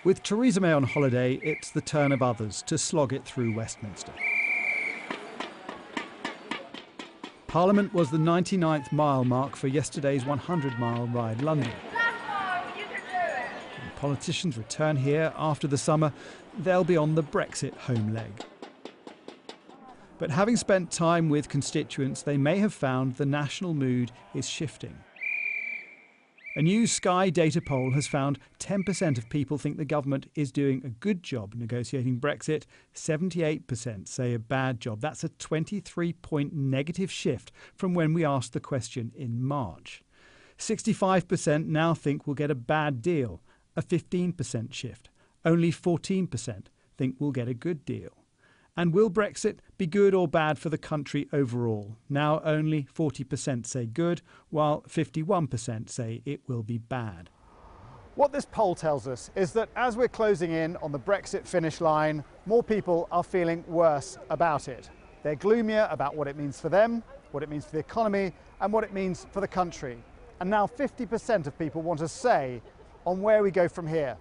With Theresa May on holiday, it's the turn of others to slog it through Westminster. Parliament was the 99th mile mark for yesterday's 100-mile ride London. When politicians return here after the summer, they'll be on the Brexit home leg. But having spent time with constituents, they may have found the national mood is shifting. A new Sky data poll has found 10% of people think the government is doing a good job negotiating Brexit. 78% say a bad job. That's a 23-point negative shift from when we asked the question in March. 65% now think we'll get a bad deal, a 15% shift. Only 14% think we'll get a good deal. And will Brexit be good or bad for the country overall? Now only 40% say good, while 51% say it will be bad. What this poll tells us is that as we're closing in on the Brexit finish line, more people are feeling worse about it. They're gloomier about what it means for them, what it means for the economy, and what it means for the country. And now 50% of people want a say on where we go from here.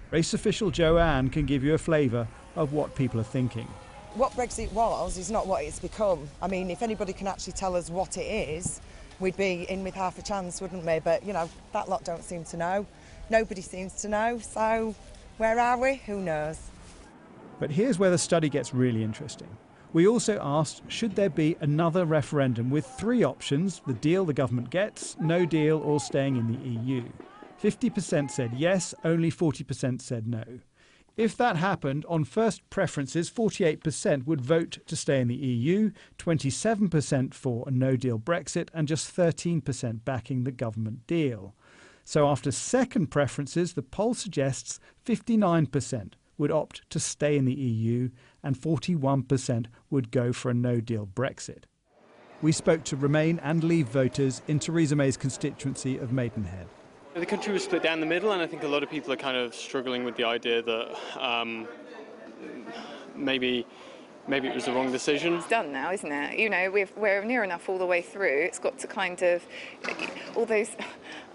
Race official Joanne can give you a flavour of what people are thinking. What Brexit was is not what it's become. I mean, if anybody can actually tell us what it is, we'd be in with half a chance, wouldn't we? But, you know, that lot don't seem to know. Nobody seems to know. So where are we? Who knows? But here's where the study gets really interesting. We also asked, should there be another referendum with three options: the deal the government gets, no deal, or staying in the EU. 50% said yes, only 40% said no. If that happened, on first preferences, 48% would vote to stay in the EU, 27% for a no-deal Brexit, and just 13% backing the government deal. So after second preferences, the poll suggests 59% would opt to stay in the EU and 41% would go for a no-deal Brexit. We spoke to Remain and Leave voters in Theresa May's constituency of Maidenhead. The country was split down the middle, and I think a lot of people are kind of struggling with the idea that maybe it was the wrong decision. It's done now, isn't it? You know, we're near enough all the way through. It's got to kind of, all those,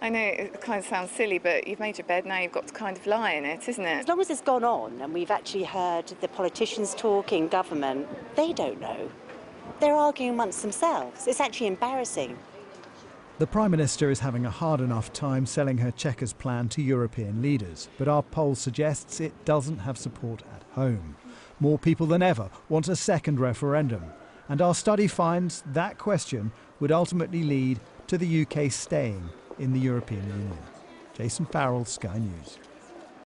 I know it kind of sounds silly, but you've made your bed, now you've got to kind of lie in it, isn't it? As long as it's gone on and we've actually heard the politicians talk in government, they don't know. They're arguing amongst themselves. It's actually embarrassing. The Prime Minister is having a hard enough time selling her Chequers plan to European leaders, but our poll suggests it doesn't have support at home. More people than ever want a second referendum, and our study finds that question would ultimately lead to the UK staying in the European Union. Jason Farrell, Sky News.